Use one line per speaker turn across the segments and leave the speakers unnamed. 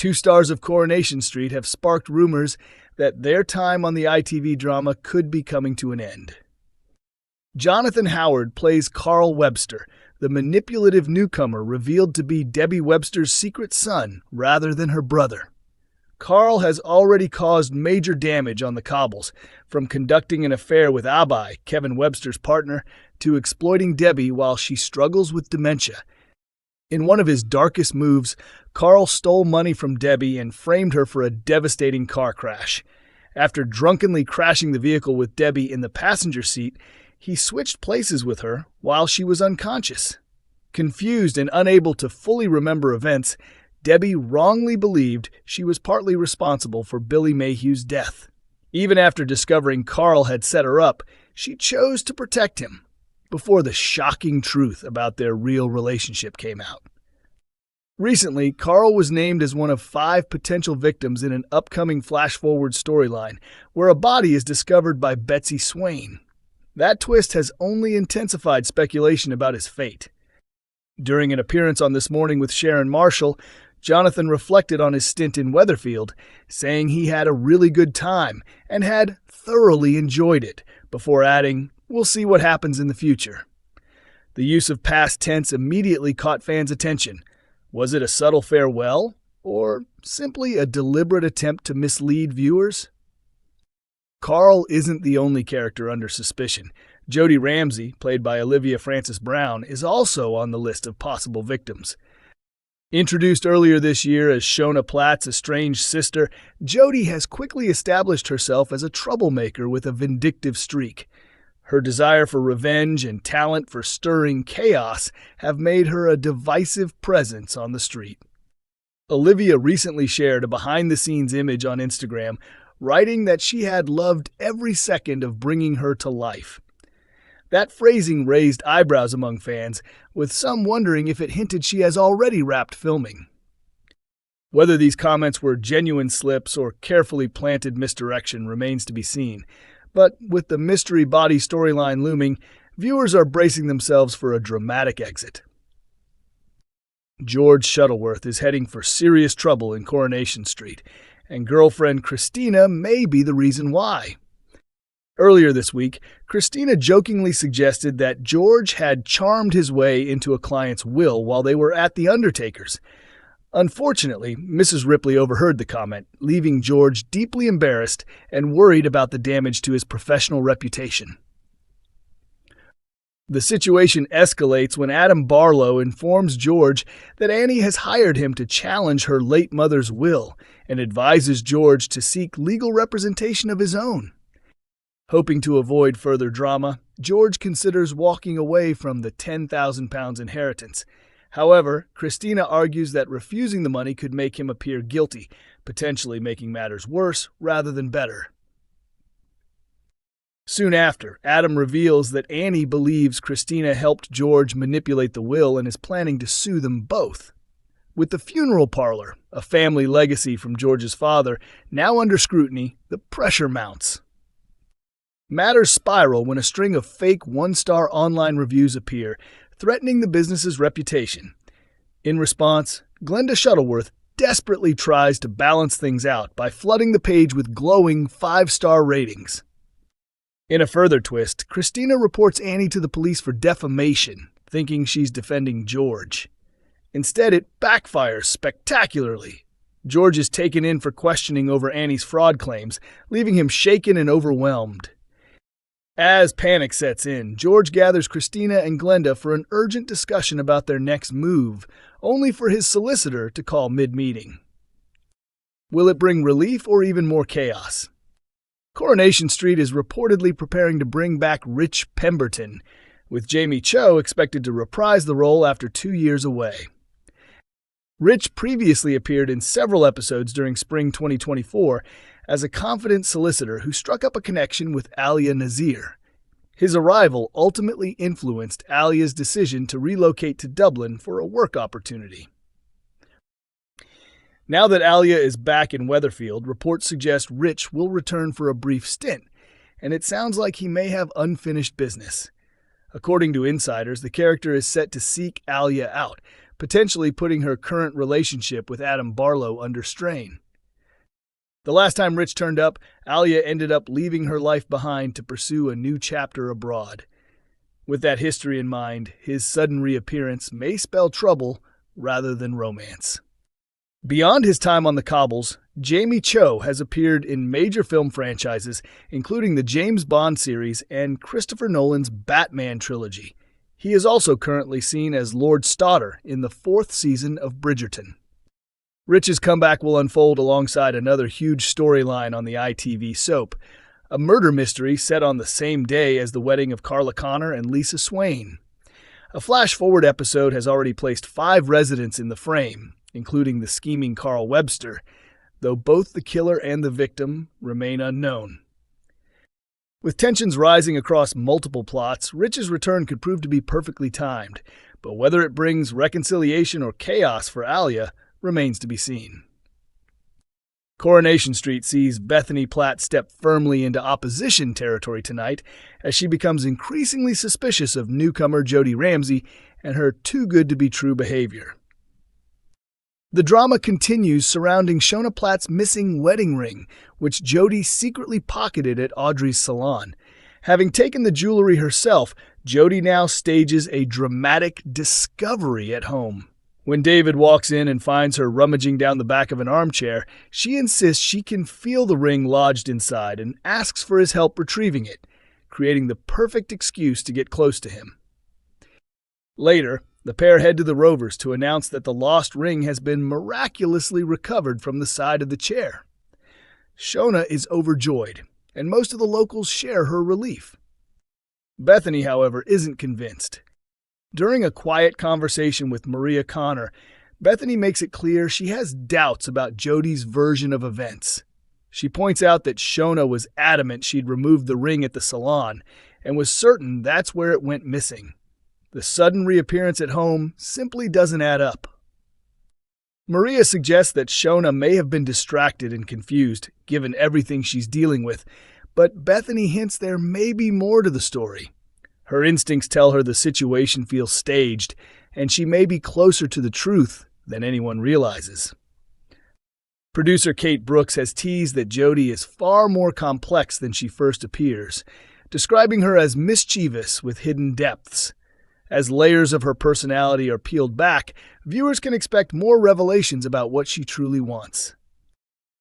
Two stars of Coronation Street have sparked rumors that their time on the ITV drama could be coming to an end. Jonathan Howard plays Carl Webster, the manipulative newcomer revealed to be Debbie Webster's secret son rather than her brother. Carl has already caused major damage on the cobbles, from conducting an affair with Abai, Kevin Webster's partner, to exploiting Debbie while she struggles with dementia. In one of his darkest moves, Carl stole money from Debbie and framed her for a devastating car crash. After drunkenly crashing the vehicle with Debbie in the passenger seat, he switched places with her while she was unconscious. Confused and unable to fully remember events, Debbie wrongly believed she was partly responsible for Billy Mayhew's death. Even after discovering Carl had set her up, she chose to protect him before the shocking truth about their real relationship came out. Recently, Carl was named as one of 5 potential victims in an upcoming flash-forward storyline where a body is discovered by Betsy Swain. That twist has only intensified speculation about his fate. During an appearance on This Morning with Sharon Marshall, Jonathan reflected on his stint in Weatherfield, saying he had a really good time and had thoroughly enjoyed it, before adding, "We'll see what happens in the future." The use of past tense immediately caught fans' attention. Was it a subtle farewell, or simply a deliberate attempt to mislead viewers? Carl isn't the only character under suspicion. Jodie Ramsay, played by Olivia Frances-Brown, is also on the list of possible victims. Introduced earlier this year as Shona Platt's estranged sister, Jodie has quickly established herself as a troublemaker with a vindictive streak. Her desire for revenge and talent for stirring chaos have made her a divisive presence on the street. Olivia recently shared a behind-the-scenes image on Instagram, writing that she had loved every second of bringing her to life. That phrasing raised eyebrows among fans, with some wondering if it hinted she has already wrapped filming. Whether these comments were genuine slips or carefully planted misdirection remains to be seen, but with the mystery body storyline looming, viewers are bracing themselves for a dramatic exit. George Shuttleworth is heading for serious trouble in Coronation Street, and girlfriend Christina may be the reason why. Earlier this week, Christina jokingly suggested that George had charmed his way into a client's will while they were at the undertaker's. Unfortunately, Mrs. Ripley overheard the comment, leaving George deeply embarrassed and worried about the damage to his professional reputation. The situation escalates when Adam Barlow informs George that Annie has hired him to challenge her late mother's will and advises George to seek legal representation of his own. Hoping to avoid further drama, George considers walking away from the £10,000 inheritance. However, Christina argues that refusing the money could make him appear guilty, potentially making matters worse rather than better. Soon after, Adam reveals that Annie believes Christina helped George manipulate the will and is planning to sue them both. With the funeral parlor, a family legacy from George's father, now under scrutiny, the pressure mounts. Matters spiral when a string of fake one-star online reviews appear, threatening the business's reputation. In response, Glenda Shuttleworth desperately tries to balance things out by flooding the page with glowing 5-star ratings. In a further twist, Christina reports Annie to the police for defamation, thinking she's defending George. Instead, it backfires spectacularly. George is taken in for questioning over Annie's fraud claims, leaving him shaken and overwhelmed. As panic sets in, George gathers Christina and Glenda for an urgent discussion about their next move, only for his solicitor to call mid-meeting. Will it bring relief or even more chaos? Coronation Street is reportedly preparing to bring back Rich Pemberton, with Jamie Cho expected to reprise the role after 2 years away. Rich previously appeared in several episodes during spring 2024 as a confident solicitor who struck up a connection with Alia Nazir. His arrival ultimately influenced Alia's decision to relocate to Dublin for a work opportunity. Now that Alia is back in Weatherfield, reports suggest Rich will return for a brief stint, and it sounds like he may have unfinished business. According to insiders, the character is set to seek Alia out, potentially putting her current relationship with Adam Barlow under strain. The last time Rich turned up, Alia ended up leaving her life behind to pursue a new chapter abroad. With that history in mind, his sudden reappearance may spell trouble rather than romance. Beyond his time on the cobbles, Jamie Cho has appeared in major film franchises, including the James Bond series and Christopher Nolan's Batman trilogy. He is also currently seen as Lord Stoddard in the 4th season of Bridgerton. Rich's comeback will unfold alongside another huge storyline on the ITV soap, a murder mystery set on the same day as the wedding of Carla Connor and Lisa Swain. A flash-forward episode has already placed 5 residents in the frame, including the scheming Carl Webster, though both the killer and the victim remain unknown. With tensions rising across multiple plots, Rich's return could prove to be perfectly timed, but whether it brings reconciliation or chaos for Alia remains to be seen. Coronation Street sees Bethany Platt step firmly into opposition territory tonight as she becomes increasingly suspicious of newcomer Jodie Ramsay and her too-good-to-be-true behavior. The drama continues surrounding Shona Platt's missing wedding ring, which Jodie secretly pocketed at Audrey's salon. Having taken the jewelry herself, Jodie now stages a dramatic discovery at home. When David walks in and finds her rummaging down the back of an armchair, she insists she can feel the ring lodged inside and asks for his help retrieving it, creating the perfect excuse to get close to him. Later, the pair head to the Rovers to announce that the lost ring has been miraculously recovered from the side of the chair. Shona is overjoyed, and most of the locals share her relief. Bethany, however, isn't convinced. During a quiet conversation with Maria Connor, Bethany makes it clear she has doubts about Jodie's version of events. She points out that Shona was adamant she'd removed the ring at the salon and was certain that's where it went missing. The sudden reappearance at home simply doesn't add up. Maria suggests that Shona may have been distracted and confused, given everything she's dealing with, but Bethany hints there may be more to the story. Her instincts tell her the situation feels staged, and she may be closer to the truth than anyone realizes. Producer Kate Brooks has teased that Jodie is far more complex than she first appears, describing her as mischievous with hidden depths. As layers of her personality are peeled back, viewers can expect more revelations about what she truly wants.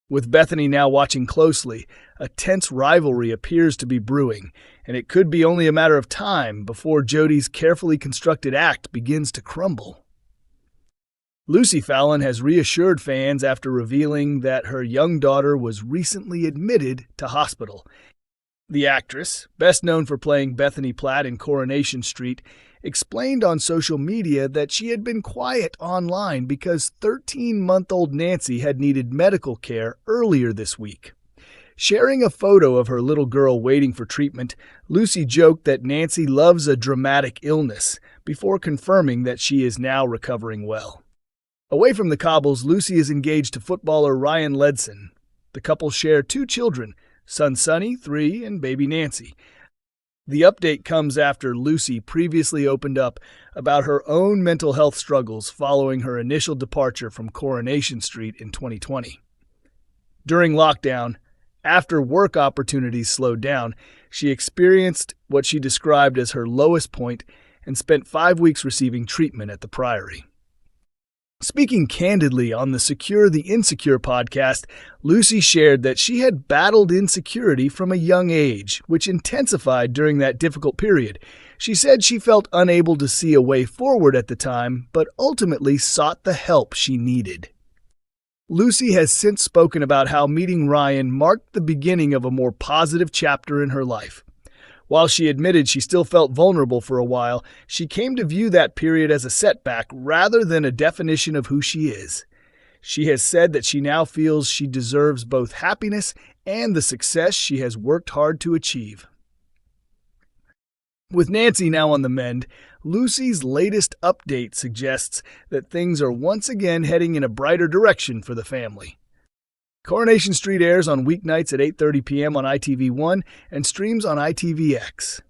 With Bethany now watching closely, a tense rivalry appears to be brewing, and it could be only a matter of time before Jodie's carefully constructed act begins to crumble. Lucy Fallon has reassured fans after revealing that her young daughter was recently admitted to hospital. The actress, best known for playing Bethany Platt in Coronation Street, explained on social media that she had been quiet online because 13-month-old Nancy had needed medical care earlier this week. Sharing a photo of her little girl waiting for treatment, Lucy joked that Nancy loves a dramatic illness, before confirming that she is now recovering well. Away from the cobbles, Lucy is engaged to footballer Ryan Ledson. The couple share 2 children, son Sonny, 3, and baby Nancy. The update comes after Lucy previously opened up about her own mental health struggles following her initial departure from Coronation Street in 2020. During lockdown, after work opportunities slowed down, she experienced what she described as her lowest point and spent 5 weeks receiving treatment at the Priory. Speaking candidly on the Secure the Insecure podcast, Lucy shared that she had battled insecurity from a young age, which intensified during that difficult period. She said she felt unable to see a way forward at the time, but ultimately sought the help she needed. Lucy has since spoken about how meeting Ryan marked the beginning of a more positive chapter in her life. While she admitted she still felt vulnerable for a while, she came to view that period as a setback rather than a definition of who she is. She has said that she now feels she deserves both happiness and the success she has worked hard to achieve. With Nancy now on the mend, Lucy's latest update suggests that things are once again heading in a brighter direction for the family. Coronation Street airs on weeknights at 8:30 p.m. on ITV1 and streams on ITVX.